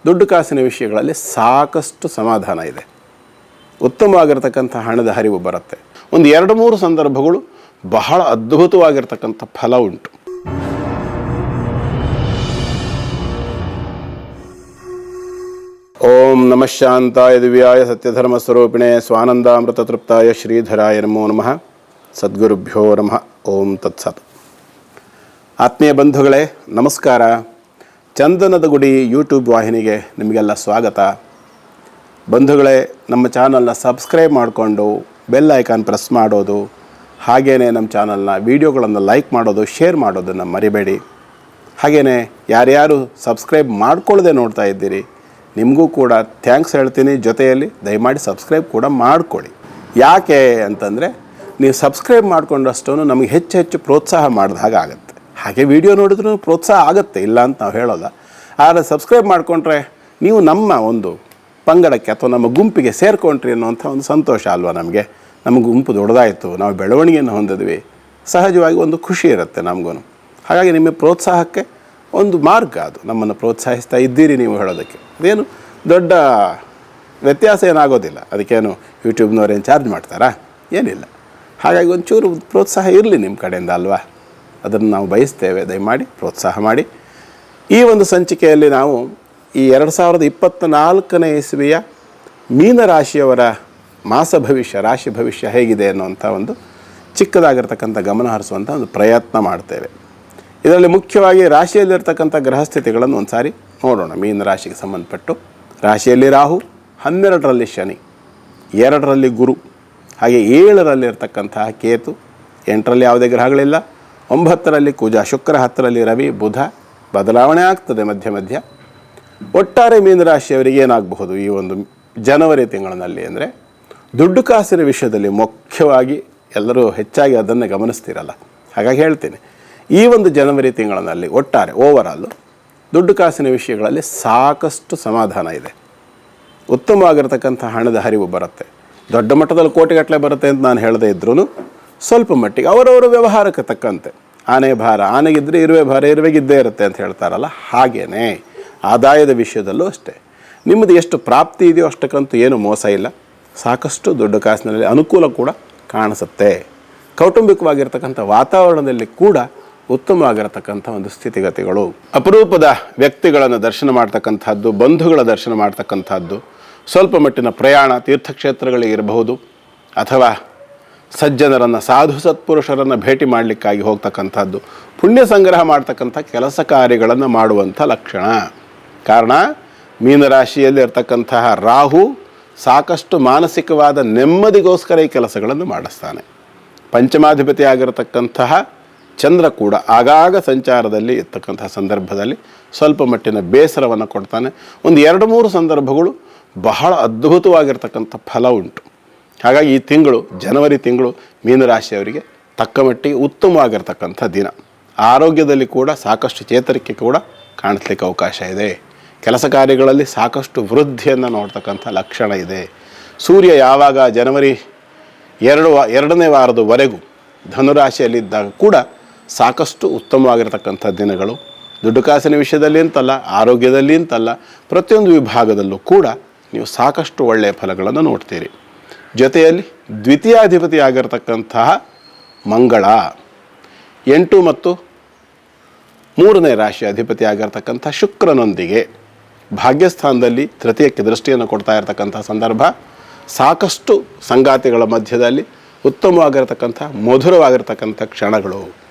ದುಡ್ಡು ಕಾಸಿನ ವಿಷಯಗಳಲ್ಲಿ ಸಾಕಷ್ಟು ಸಮಾಧಾನ ಇದೆ. ಉತ್ತಮವಾಗಿರ್ತಕ್ಕಂಥ ಹಣದ ಹರಿವು ಬರುತ್ತೆ. ಒಂದು 2-3 ಸಂದರ್ಭಗಳು ಬಹಳ ಅದ್ಭುತವಾಗಿರ್ತಕ್ಕಂಥ ಫಲ ಉಂಟು. ಓಂ ನಮಃ ಶಾಂತಾಯ ದಿವ್ಯಾಯ ಸತ್ಯಧರ್ಮ ಸ್ವರೂಪಿಣೆ ಸ್ವಾನಂದಾಮೃತ ತೃಪ್ತಾಯ ಶ್ರೀಧರಾಯ ನಮೋ ನಮಃ. ಸದ್ಗುರುಭ್ಯೋ ನಮಃ. ಓಂ ತತ್ಸತ್. ಆತ್ಮೀಯ ಬಂಧುಗಳೇ ನಮಸ್ಕಾರ. ಚಂದನದ ಗುಡಿ ಯೂಟ್ಯೂಬ್ ವಾಹಿನಿಗೆ ನಿಮಗೆಲ್ಲ ಸ್ವಾಗತ. ಬಂಧುಗಳೇ, ನಮ್ಮ ಚಾನಲ್ನ ಸಬ್ಸ್ಕ್ರೈಬ್ ಮಾಡಿಕೊಂಡು ಬೆಲ್ ಐಕಾನ್ ಪ್ರೆಸ್ ಮಾಡೋದು, ಹಾಗೆಯೇ ನಮ್ಮ ಚಾನಲ್ನ ವೀಡಿಯೋಗಳನ್ನು ಲೈಕ್ ಮಾಡೋದು, ಶೇರ್ ಮಾಡೋದನ್ನು ಮರಿಬೇಡಿ. ಹಾಗೆಯೇ ಯಾರ್ಯಾರು ಸಬ್ಸ್ಕ್ರೈಬ್ ಮಾಡ್ಕೊಳ್ಳದೆ ನೋಡ್ತಾ ಇದ್ದೀರಿ, ನಿಮಗೂ ಕೂಡ ಥ್ಯಾಂಕ್ಸ್ ಹೇಳ್ತೀನಿ. ಜೊತೆಯಲ್ಲಿ ದಯಮಾಡಿ ಸಬ್ಸ್ಕ್ರೈಬ್ ಕೂಡ ಮಾಡ್ಕೊಳ್ಳಿ. ಯಾಕೆ ಅಂತಂದರೆ, ನೀವು ಸಬ್ಸ್ಕ್ರೈಬ್ ಮಾಡಿಕೊಂಡಷ್ಟು ನಮಗೆ ಹೆಚ್ಚು ಪ್ರೋತ್ಸಾಹ ಮಾಡಿದ ಹಾಗೆ ಆಗುತ್ತೆ. ಹಾಗೆ ವಿಡಿಯೋ ನೋಡಿದ್ರೂ ಪ್ರೋತ್ಸಾಹ ಆಗುತ್ತೆ, ಇಲ್ಲ ಅಂತ ನಾವು ಹೇಳೋಲ್ಲ. ಆದರೆ ಸಬ್ಸ್ಕ್ರೈಬ್ ಮಾಡಿಕೊಂಡ್ರೆ ನೀವು ನಮ್ಮ ಒಂದು ಪಂಗಡಕ್ಕೆ ಅಥವಾ ನಮ್ಮ ಗುಂಪಿಗೆ ಸೇರಿಕೊಂಡ್ರಿ ಅನ್ನೋಂಥ ಒಂದು ಸಂತೋಷ ಅಲ್ವಾ ನಮಗೆ. ನಮ್ಮ ಗುಂಪು ದೊಡ್ಡದಾಯಿತು, ನಾವು ಬೆಳವಣಿಗೆಯನ್ನು ಹೊಂದಿದ್ವಿ, ಸಹಜವಾಗಿ ಒಂದು ಖುಷಿ ಇರುತ್ತೆ ನಮಗೂ. ಹಾಗಾಗಿ ನಿಮ್ಮ ಪ್ರೋತ್ಸಾಹಕ್ಕೆ ಒಂದು ಮಾರ್ಗ ಅದು. ನಮ್ಮನ್ನು ಪ್ರೋತ್ಸಾಹಿಸ್ತಾ ಇದ್ದೀರಿ ನೀವು ಹೇಳೋದಕ್ಕೆ. ಅದೇನು ದೊಡ್ಡ ವ್ಯತ್ಯಾಸ ಏನಾಗೋದಿಲ್ಲ. ಅದಕ್ಕೇನು ಯೂಟ್ಯೂಬ್ನವ್ರೇನು ಚಾರ್ಜ್ ಮಾಡ್ತಾರಾ? ಏನಿಲ್ಲ. ಹಾಗಾಗಿ ಒಂಚೂರು ಪ್ರೋತ್ಸಾಹ ಇರಲಿ ನಿಮ್ಮ ಕಡೆಯಿಂದ ಅಲ್ವಾ, ಅದನ್ನು ನಾವು ಬಯಸ್ತೇವೆ. ದಯಮಾಡಿ ಪ್ರೋತ್ಸಾಹ ಮಾಡಿ. ಈ ಒಂದು ಸಂಚಿಕೆಯಲ್ಲಿ ನಾವು ಈ 2024ನೇ ಇಸವಿಯ ಮೀನರಾಶಿಯವರ ಮಾಸ ಭವಿಷ್ಯ, ರಾಶಿ ಭವಿಷ್ಯ ಹೇಗಿದೆ ಅನ್ನುವಂಥ ಒಂದು ಚಿಕ್ಕದಾಗಿರ್ತಕ್ಕಂಥ ಗಮನ ಹರಿಸುವಂಥ ಒಂದು ಪ್ರಯತ್ನ ಮಾಡ್ತೇವೆ. ಇದರಲ್ಲಿ ಮುಖ್ಯವಾಗಿ ರಾಶಿಯಲ್ಲಿರ್ತಕ್ಕಂಥ ಗ್ರಹಸ್ಥಿತಿಗಳನ್ನು ಒಂದು ಸಾರಿ ನೋಡೋಣ. ಮೀನ ರಾಶಿಗೆ ಸಂಬಂಧಪಟ್ಟು ರಾಶಿಯಲ್ಲಿ ರಾಹು, 12ರಲ್ಲಿ ಶನಿ, 2ರಲ್ಲಿ ಗುರು, ಹಾಗೆ 7ರಲ್ಲಿರ್ತಕ್ಕಂತಹ ಕೇತು, 8ರಲ್ಲಿ ಯಾವುದೇ ಗ್ರಹಗಳಿಲ್ಲ, 9ರಲ್ಲಿ ಕುಜ, ಶುಕ್ರ, 10ರಲ್ಲಿ ರವಿ, ಬುಧ. ಬದಲಾವಣೆ ಆಗ್ತದೆ ಮಧ್ಯ ಮಧ್ಯ. ಒಟ್ಟಾರೆ ಮೀನರಾಶಿಯವರಿಗೆ ಏನಾಗಬಹುದು ಈ ಒಂದು ಜನವರಿ ತಿಂಗಳಿನಲ್ಲಿ ಅಂದರೆ, ದುಡ್ಡು ಕಾಸಿನ ವಿಷಯದಲ್ಲಿ ಮುಖ್ಯವಾಗಿ ಎಲ್ಲರೂ ಹೆಚ್ಚಾಗಿ ಅದನ್ನು ಗಮನಿಸ್ತಿರಲ್ಲ. ಹಾಗಾಗಿ ಹೇಳ್ತೀನಿ, ಈ ಒಂದು ಜನವರಿ ತಿಂಗಳಿನಲ್ಲಿ ಒಟ್ಟಾರೆ ಓವರಾಲು ದುಡ್ಡು ಕಾಸಿನ ವಿಷಯಗಳಲ್ಲಿ ಸಾಕಷ್ಟು ಸಮಾಧಾನ ಇದೆ. ಉತ್ತಮವಾಗಿರ್ತಕ್ಕಂಥ ಹಣದ ಹರಿವು ಬರುತ್ತೆ. ದೊಡ್ಡ ಮಟ್ಟದಲ್ಲಿ ಕೋಟಿಗಟ್ಟಲೆ ಬರುತ್ತೆ ಅಂತ ನಾನು ಹೇಳದೇ ಇದ್ರೂ ಸ್ವಲ್ಪ ಮಟ್ಟಿಗೆ ಅವರವರ ವ್ಯವಹಾರಕ್ಕೆ ತಕ್ಕಂತೆ. ಆನೆ ಭಾರ ಆನೆಗಿದ್ದರೆ ಇರುವೆ ಭಾರ ಇರುವೆಗಿದ್ದೇ ಇರುತ್ತೆ ಅಂತ ಹೇಳ್ತಾರಲ್ಲ, ಹಾಗೇ ಆದಾಯದ ವಿಷಯದಲ್ಲೂ ಅಷ್ಟೇ. ನಿಮ್ಮದು ಎಷ್ಟು ಪ್ರಾಪ್ತಿ ಇದೆಯೋ ಅಷ್ಟಕ್ಕಂತೂ ಏನು ಮೋಸ ಇಲ್ಲ. ಸಾಕಷ್ಟು ದುಡ್ಡು ಕಾಸಿನಲ್ಲಿ ಅನುಕೂಲ ಕೂಡ ಕಾಣಿಸುತ್ತೆ. ಕೌಟುಂಬಿಕವಾಗಿರ್ತಕ್ಕಂಥ ವಾತಾವರಣದಲ್ಲಿ ಕೂಡ ಉತ್ತಮವಾಗಿರತಕ್ಕಂಥ ಒಂದು ಸ್ಥಿತಿಗತಿಗಳು. ಅಪರೂಪದ ವ್ಯಕ್ತಿಗಳನ್ನು ದರ್ಶನ ಮಾಡ್ತಕ್ಕಂಥದ್ದು, ಬಂಧುಗಳ ದರ್ಶನ ಮಾಡ್ತಕ್ಕಂಥದ್ದು, ಸ್ವಲ್ಪ ಮಟ್ಟಿನ ಪ್ರಯಾಣ ತೀರ್ಥಕ್ಷೇತ್ರಗಳಿಗಿರಬಹುದು, ಅಥವಾ ಸಜ್ಜನರನ್ನು, ಸಾಧು ಸತ್ಪುರುಷರನ್ನು ಭೇಟಿ ಮಾಡಲಿಕ್ಕಾಗಿ ಹೋಗ್ತಕ್ಕಂಥದ್ದು, ಪುಣ್ಯ ಸಂಗ್ರಹ ಮಾಡ್ತಕ್ಕಂಥ ಕೆಲಸ ಕಾರ್ಯಗಳನ್ನು ಮಾಡುವಂಥ ಲಕ್ಷಣ. ಕಾರಣ, ಮೀನರಾಶಿಯಲ್ಲಿ ಇರ್ತಕ್ಕಂತಹ ರಾಹು ಸಾಕಷ್ಟು ಮಾನಸಿಕವಾದ ನೆಮ್ಮದಿಗೋಸ್ಕರ ಈ ಕೆಲಸಗಳನ್ನು ಮಾಡಿಸ್ತಾನೆ. ಪಂಚಮಾಧಿಪತಿ ಆಗಿರತಕ್ಕಂತಹ ಚಂದ್ರ ಕೂಡ ಆಗಾಗ ಸಂಚಾರದಲ್ಲಿ ಇರ್ತಕ್ಕಂಥ ಸಂದರ್ಭದಲ್ಲಿ ಸ್ವಲ್ಪ ಮಟ್ಟಿನ ಬೇಸರವನ್ನು ಕೊಡ್ತಾನೆ. ಒಂದು 2-3 ಸಂದರ್ಭಗಳು ಬಹಳ ಅದ್ಭುತವಾಗಿರ್ತಕ್ಕಂಥ ಫಲ ಉಂಟು. ಹಾಗಾಗಿ ಈ ತಿಂಗಳು, ಜನವರಿ ತಿಂಗಳು, ಮೀನರಾಶಿಯವರಿಗೆ ತಕ್ಕ ಮಟ್ಟಿಗೆ ಉತ್ತಮವಾಗಿರ್ತಕ್ಕಂಥ ದಿನ. ಆರೋಗ್ಯದಲ್ಲಿ ಕೂಡ ಸಾಕಷ್ಟು ಚೇತರಿಕೆ ಕೂಡ ಕಾಣಿಸ್ಲಿಕ್ಕೆ ಅವಕಾಶ ಇದೆ. ಕೆಲಸ ಕಾರ್ಯಗಳಲ್ಲಿ ಸಾಕಷ್ಟು ವೃದ್ಧಿಯನ್ನು ನೋಡ್ತಕ್ಕಂಥ ಲಕ್ಷಣ ಇದೆ. ಸೂರ್ಯ ಯಾವಾಗ ಜನವರಿ 2ನೇ ವಾರದವರೆಗೂ ಧನುರಾಶಿಯಲ್ಲಿದ್ದಾಗ ಕೂಡ ಸಾಕಷ್ಟು ಉತ್ತಮವಾಗಿರ್ತಕ್ಕಂಥ ದಿನಗಳು. ದುಡ್ಡು ಕಾಸಿನ ವಿಷಯದಲ್ಲಿ ಅಂತಲ್ಲ, ಆರೋಗ್ಯದಲ್ಲಿ ಅಂತಲ್ಲ, ಪ್ರತಿಯೊಂದು ವಿಭಾಗದಲ್ಲೂ ಕೂಡ ನೀವು ಸಾಕಷ್ಟು ಒಳ್ಳೆಯ ಫಲಗಳನ್ನು ನೋಡ್ತೀರಿ. ಜೊತೆಯಲ್ಲಿ ದ್ವಿತೀಯಾಧಿಪತಿ ಆಗಿರತಕ್ಕಂತಹ ಮಂಗಳ, 8 ಮತ್ತು 3ನೇ ರಾಶಿ ಅಧಿಪತಿ ಆಗಿರತಕ್ಕಂಥ ಶುಕ್ರನೊಂದಿಗೆ ಭಾಗ್ಯಸ್ಥಾನದಲ್ಲಿ ತೃತೀಯಕ್ಕೆ ದೃಷ್ಟಿಯನ್ನು ಕೊಡ್ತಾ ಇರತಕ್ಕಂಥ ಸಂದರ್ಭ. ಸಾಕಷ್ಟು ಸಂಗಾತಿಗಳ ಮಧ್ಯದಲ್ಲಿ ಉತ್ತಮವಾಗಿರತಕ್ಕಂಥ ಮಧುರವಾಗಿರ್ತಕ್ಕಂಥ ಕ್ಷಣಗಳು,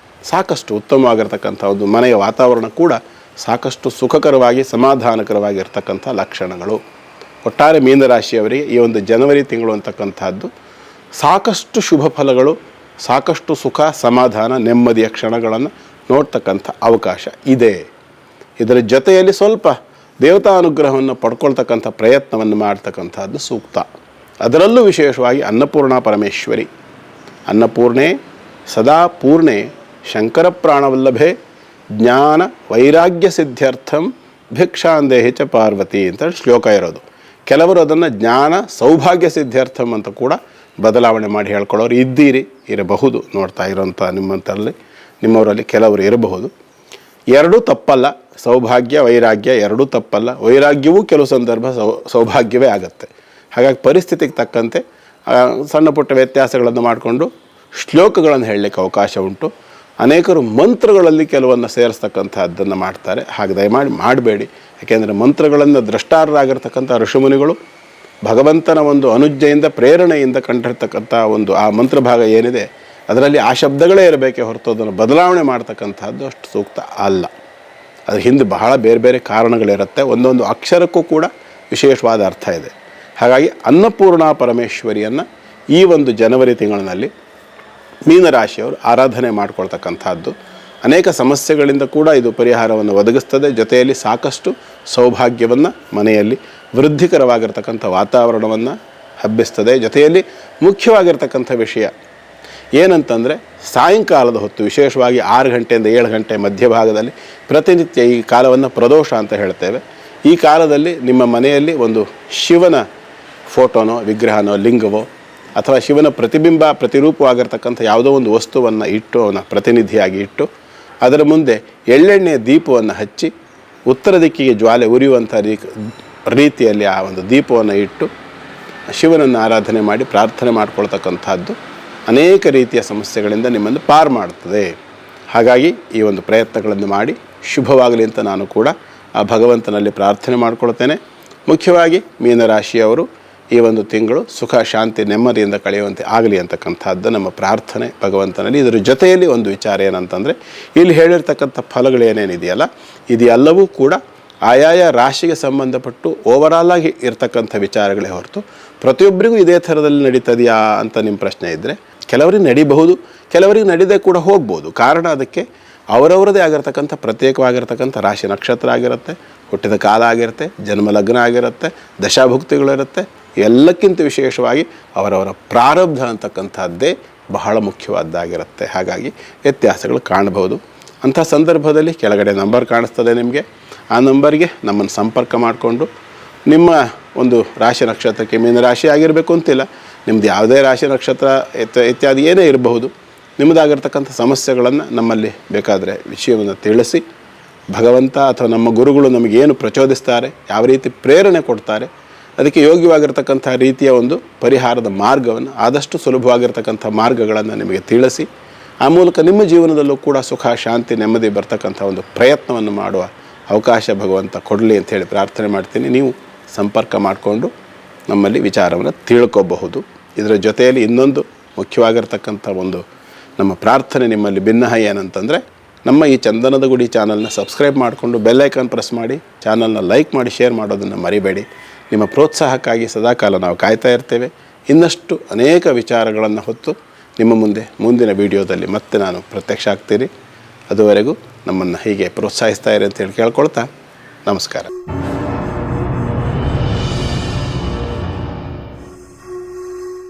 ಸಾಕಷ್ಟು ಉತ್ತಮವಾಗಿರ್ತಕ್ಕಂಥ ಒಂದು ಮನೆಯ ವಾತಾವರಣ ಕೂಡ ಸಾಕಷ್ಟು ಸುಖಕರವಾಗಿ ಸಮಾಧಾನಕರವಾಗಿರ್ತಕ್ಕಂಥ ಲಕ್ಷಣಗಳು. ಒಟ್ಟಾರೆ ಮೀನರಾಶಿಯವರಿಗೆ ಈ ಒಂದು ಜನವರಿ ತಿಂಗಳು ಅಂತಕ್ಕಂಥದ್ದು ಸಾಕಷ್ಟು ಶುಭ ಫಲಗಳು, ಸಾಕಷ್ಟು ಸುಖ, ಸಮಾಧಾನ, ನೆಮ್ಮದಿಯ ಕ್ಷಣಗಳನ್ನು ನೋಡ್ತಕ್ಕಂಥ ಅವಕಾಶ ಇದೆ. ಇದರ ಜೊತೆಯಲ್ಲಿ ಸ್ವಲ್ಪ ದೇವತಾ ಅನುಗ್ರಹವನ್ನು ಪಡ್ಕೊಳ್ತಕ್ಕಂಥ ಪ್ರಯತ್ನವನ್ನು ಮಾಡ್ತಕ್ಕಂಥದ್ದು ಸೂಕ್ತ. ಅದರಲ್ಲೂ ವಿಶೇಷವಾಗಿ ಅನ್ನಪೂರ್ಣ ಪರಮೇಶ್ವರಿ, ಅನ್ನಪೂರ್ಣೆ ಸದಾ ಪೂರ್ಣೆ ಶಂಕರ ಪ್ರಾಣವಲ್ಲಭೆ ಜ್ಞಾನ ವೈರಾಗ್ಯ ಸಿದ್ಧ್ಯರ್ಥಂ ಭಿಕ್ಷಾಂದೇಹಿ ಚ ಪಾರ್ವತಿ ಅಂತ ಶ್ಲೋಕ ಇರೋದು. ಕೆಲವರು ಅದನ್ನು ಜ್ಞಾನ ಸೌಭಾಗ್ಯ ಸಿದ್ಧಾರ್ಥಂ ಅಂತ ಕೂಡ ಬದಲಾವಣೆ ಮಾಡಿ ಹೇಳ್ಕೊಳ್ಳೋರು ಇರಬಹುದು. ನೋಡ್ತಾ ಇರೋಂಥ ನಿಮ್ಮವರಲ್ಲಿ ಕೆಲವರು ಇರಬಹುದು. ಎರಡೂ ತಪ್ಪಲ್ಲ. ಸೌಭಾಗ್ಯ ವೈರಾಗ್ಯ ಎರಡೂ ತಪ್ಪಲ್ಲ. ವೈರಾಗ್ಯವೂ ಕೆಲವು ಸಂದರ್ಭ ಸೌಭಾಗ್ಯವೇ ಆಗುತ್ತೆ. ಹಾಗಾಗಿ ಪರಿಸ್ಥಿತಿಗೆ ತಕ್ಕಂತೆ ಸಣ್ಣ ಪುಟ್ಟ ವ್ಯತ್ಯಾಸಗಳನ್ನು ಮಾಡಿಕೊಂಡು ಶ್ಲೋಕಗಳನ್ನು ಹೇಳಲಿಕ್ಕೆ ಅವಕಾಶ ಉಂಟು. ಅನೇಕರು ಮಂತ್ರಗಳಲ್ಲಿ ಕೆಲವನ್ನು ಸೇರಿಸ್ತಕ್ಕಂಥದ್ದನ್ನು ಮಾಡ್ತಾರೆ. ಹಾಗೆ ದಯಮಾಡಿ ಮಾಡಬೇಡಿ. ಯಾಕೆಂದರೆ ಮಂತ್ರಗಳನ್ನು ದ್ರಷ್ಟಾರರಾಗಿರ್ತಕ್ಕಂಥ ಋಷಿಮುನಿಗಳು ಭಗವಂತನ ಒಂದು ಅನುಜ್ಞೆಯಿಂದ ಪ್ರೇರಣೆಯಿಂದ ಕಂಡಿರ್ತಕ್ಕಂಥ ಒಂದು ಆ ಮಂತ್ರ ಭಾಗ ಏನಿದೆ ಅದರಲ್ಲಿ ಆ ಶಬ್ದಗಳೇ ಇರಬೇಕೇ ಹೊರತು ಅದನ್ನು ಬದಲಾವಣೆ ಮಾಡ್ತಕ್ಕಂಥದ್ದು ಅಷ್ಟು ಸೂಕ್ತ ಅಲ್ಲ. ಅದ್ರ ಹಿಂದೆ ಬಹಳ ಬೇರೆ ಬೇರೆ ಕಾರಣಗಳಿರುತ್ತೆ. ಒಂದೊಂದು ಅಕ್ಷರಕ್ಕೂ ಕೂಡ ವಿಶೇಷವಾದ ಅರ್ಥ ಇದೆ. ಹಾಗಾಗಿ ಅನ್ನಪೂರ್ಣ ಪರಮೇಶ್ವರಿಯನ್ನು ಈ ಒಂದು ಜನವರಿ ತಿಂಗಳಿನಲ್ಲಿ ಮೀನರಾಶಿಯವರು ಆರಾಧನೆ ಮಾಡ್ಕೊಳ್ತಕ್ಕಂಥದ್ದು ಅನೇಕ ಸಮಸ್ಯೆಗಳಿಂದ ಕೂಡ ಇದು ಪರಿಹಾರವನ್ನು ಒದಗಿಸ್ತದೆ. ಜೊತೆಯಲ್ಲಿ ಸಾಕಷ್ಟು ಸೌಭಾಗ್ಯವನ್ನು ಮನೆಯಲ್ಲಿ ವೃದ್ಧಿಕರವಾಗಿರ್ತಕ್ಕಂಥ ವಾತಾವರಣವನ್ನು ಹಬ್ಬಿಸ್ತದೆ. ಜೊತೆಯಲ್ಲಿ ಮುಖ್ಯವಾಗಿರ್ತಕ್ಕಂಥ ವಿಷಯ ಏನಂತಂದರೆ ಸಾಯಂಕಾಲದ ಹೊತ್ತು ವಿಶೇಷವಾಗಿ 6 ಗಂಟೆಯಿಂದ 7 ಗಂಟೆ ಮಧ್ಯಭಾಗದಲ್ಲಿ ಪ್ರತಿನಿತ್ಯ ಈ ಕಾಲವನ್ನು ಪ್ರದೋಷ ಅಂತ ಹೇಳ್ತೇವೆ. ಈ ಕಾಲದಲ್ಲಿ ನಿಮ್ಮ ಮನೆಯಲ್ಲಿ ಒಂದು ಶಿವನ ಫೋಟೋನೋ ವಿಗ್ರಹನೋ ಲಿಂಗವೋ ಅಥವಾ ಶಿವನ ಪ್ರತಿರೂಪವಾಗಿರ್ತಕ್ಕಂಥ ಯಾವುದೋ ಒಂದು ವಸ್ತುವನ್ನು ಇಟ್ಟು ಅವನ ಪ್ರತಿನಿಧಿಯಾಗಿ ಇಟ್ಟು ಅದರ ಮುಂದೆ ಎಳ್ಳೆಣ್ಣೆಯ ದೀಪವನ್ನು ಹಚ್ಚಿ ಉತ್ತರ ದಿಕ್ಕಿಗೆ ಜ್ವಾಲೆ ಉರಿಯುವಂಥ ರೀತಿಯಲ್ಲಿ ಆ ಒಂದು ದೀಪವನ್ನು ಇಟ್ಟು ಶಿವನನ್ನು ಆರಾಧನೆ ಮಾಡಿ ಪ್ರಾರ್ಥನೆ ಮಾಡ್ಕೊಳ್ತಕ್ಕಂಥದ್ದು ಅನೇಕ ರೀತಿಯ ಸಮಸ್ಯೆಗಳಿಂದ ನಿಮ್ಮನ್ನು ಪಾರು ಮಾಡ್ತದೆ. ಹಾಗಾಗಿ ಈ ಒಂದು ಪ್ರಯತ್ನಗಳನ್ನು ಮಾಡಿ ಶುಭವಾಗಲಿ ಅಂತ ನಾನು ಕೂಡ ಆ ಭಗವಂತನಲ್ಲಿ ಪ್ರಾರ್ಥನೆ ಮಾಡ್ಕೊಳ್ತೇನೆ. ಮುಖ್ಯವಾಗಿ ಮೀನರಾಶಿಯವರು ಈ ಒಂದು ತಿಂಗಳು ಸುಖ ಶಾಂತಿ ನೆಮ್ಮದಿಯಿಂದ ಕಳೆಯುವಂತೆ ಆಗಲಿ ಅಂತಕ್ಕಂಥದ್ದು ನಮ್ಮ ಪ್ರಾರ್ಥನೆ ಭಗವಂತನಲ್ಲಿ. ಇದರ ಜೊತೆಯಲ್ಲಿ ಒಂದು ವಿಚಾರ ಏನಂತಂದರೆ ಇಲ್ಲಿ ಹೇಳಿರ್ತಕ್ಕಂಥ ಫಲಗಳೇನೇನಿದೆಯಲ್ಲ ಇದೆಲ್ಲವೂ ಕೂಡ ಆಯಾಯ ರಾಶಿಗೆ ಸಂಬಂಧಪಟ್ಟು ಓವರಾಲ್ ಆಗಿ ಇರ್ತಕ್ಕಂಥ ವಿಚಾರಗಳೇ ಹೊರತು ಪ್ರತಿಯೊಬ್ಬರಿಗೂ ಇದೇ ಥರದಲ್ಲಿ ನಡೀತದೆಯಾ ಅಂತ ನಿಮ್ಮ ಪ್ರಶ್ನೆ ಇದ್ದರೆ ಕೆಲವರಿಗೆ ನಡಿಬಹುದು, ಕೆಲವರಿಗೆ ನಡೀದೇ ಕೂಡ ಹೋಗ್ಬೋದು. ಕಾರಣ ಅದಕ್ಕೆ ಅವರವರದೇ ಆಗಿರ್ತಕ್ಕಂಥ ಪ್ರತ್ಯೇಕವಾಗಿರ್ತಕ್ಕಂಥ ರಾಶಿ ನಕ್ಷತ್ರ ಆಗಿರುತ್ತೆ, ಹುಟ್ಟಿದ ಕಾಲ ಆಗಿರುತ್ತೆ, ಜನ್ಮ ಲಗ್ನ ಆಗಿರುತ್ತೆ, ದಶಾಭುಕ್ತಿಗಳಿರುತ್ತೆ. ಎಲ್ಲಕ್ಕಿಂತ ವಿಶೇಷವಾಗಿ ಅವರವರ ಪ್ರಾರಬ್ಧ ಅಂತಕ್ಕಂಥದ್ದೇ ಬಹಳ ಮುಖ್ಯವಾದ್ದಾಗಿರುತ್ತೆ. ಹಾಗಾಗಿ ವ್ಯತ್ಯಾಸಗಳು ಕಾಣಬಹುದು. ಅಂಥ ಸಂದರ್ಭದಲ್ಲಿ ಕೆಳಗಡೆ ನಂಬರ್ ಕಾಣಿಸ್ತದೆ ನಿಮಗೆ. ಆ ನಂಬರ್ಗೆ ನಮ್ಮನ್ನು ಸಂಪರ್ಕ ಮಾಡಿಕೊಂಡು ನಿಮ್ಮ ಒಂದು ರಾಶಿ ನಕ್ಷತ್ರಕ್ಕೆ ಮೀನರಾಶಿ ಆಗಿರಬೇಕು ಅಂತಿಲ್ಲ, ನಿಮ್ಮದು ಯಾವುದೇ ರಾಶಿ ನಕ್ಷತ್ರ ಇತ್ಯಾದಿ ಏನೇ ಇರಬಹುದು, ನಿಮ್ಮದಾಗಿರ್ತಕ್ಕಂಥ ಸಮಸ್ಯೆಗಳನ್ನು ನಮ್ಮಲ್ಲಿ ಬೇಕಾದರೆ ವಿಷಯವನ್ನು ತಿಳಿಸಿ ಭಗವಂತ ಅಥವಾ ನಮ್ಮ ಗುರುಗಳು ನಮಗೇನು ಪ್ರಚೋದಿಸ್ತಾರೆ, ಯಾವ ರೀತಿ ಪ್ರೇರಣೆ ಕೊಡ್ತಾರೆ, ಅದಕ್ಕೆ ಯೋಗ್ಯವಾಗಿರ್ತಕ್ಕಂಥ ರೀತಿಯ ಒಂದು ಪರಿಹಾರದ ಮಾರ್ಗವನ್ನು ಆದಷ್ಟು ಸುಲಭವಾಗಿರ್ತಕ್ಕಂಥ ಮಾರ್ಗಗಳನ್ನು ನಿಮಗೆ ತಿಳಿಸಿ ಆ ಮೂಲಕ ನಿಮ್ಮ ಜೀವನದಲ್ಲೂ ಕೂಡ ಸುಖ ಶಾಂತಿ ನೆಮ್ಮದಿ ಬರ್ತಕ್ಕಂಥ ಒಂದು ಪ್ರಯತ್ನವನ್ನು ಮಾಡುವ ಅವಕಾಶ ಭಗವಂತ ಕೊಡಲಿ ಅಂಥೇಳಿ ಪ್ರಾರ್ಥನೆ ಮಾಡ್ತೀನಿ. ನೀವು ಸಂಪರ್ಕ ಮಾಡಿಕೊಂಡು ನಮ್ಮಲ್ಲಿ ವಿಚಾರವನ್ನು ತಿಳ್ಕೋಬಹುದು. ಇದರ ಜೊತೆಯಲ್ಲಿ ಇನ್ನೊಂದು ಮುಖ್ಯವಾಗಿರ್ತಕ್ಕಂಥ ಒಂದು ನಮ್ಮ ಪ್ರಾರ್ಥನೆ ನಿಮ್ಮಲ್ಲಿ ಭಿನ್ನ ಏನಂತಂದರೆ ನಮ್ಮ ಈ ಚಂದನದ ಗುಡಿ ಚಾನಲ್ನ ಸಬ್ಸ್ಕ್ರೈಬ್ ಮಾಡಿಕೊಂಡು ಬೆಲ್ ಐಕಾನ್ ಪ್ರೆಸ್ ಮಾಡಿ ಚಾನಲ್ನ ಲೈಕ್ ಮಾಡಿ ಶೇರ್ ಮಾಡೋದನ್ನು ಮರಿಬೇಡಿ. ನಿಮ್ಮ ಪ್ರೋತ್ಸಾಹಕ್ಕಾಗಿ ಸದಾಕಾಲ ನಾವು ಕಾಯ್ತಾ ಇರ್ತೇವೆ. ಇನ್ನಷ್ಟು ಅನೇಕ ವಿಚಾರಗಳನ್ನು ಹೊತ್ತು ನಿಮ್ಮ ಮುಂದೆ ಮುಂದಿನ ವಿಡಿಯೋದಲ್ಲಿ ಮತ್ತೆ ನಾನು ಪ್ರತ್ಯಕ್ಷ ಆಗ್ತೀನಿ. ಅದುವರೆಗೂ ನಮ್ಮನ್ನು ಹೀಗೆ ಪ್ರೋತ್ಸಾಹಿಸ್ತಾ ಇರಿ ಅಂತೇಳಿ ಕೇಳ್ಕೊಳ್ತಾ ನಮಸ್ಕಾರ.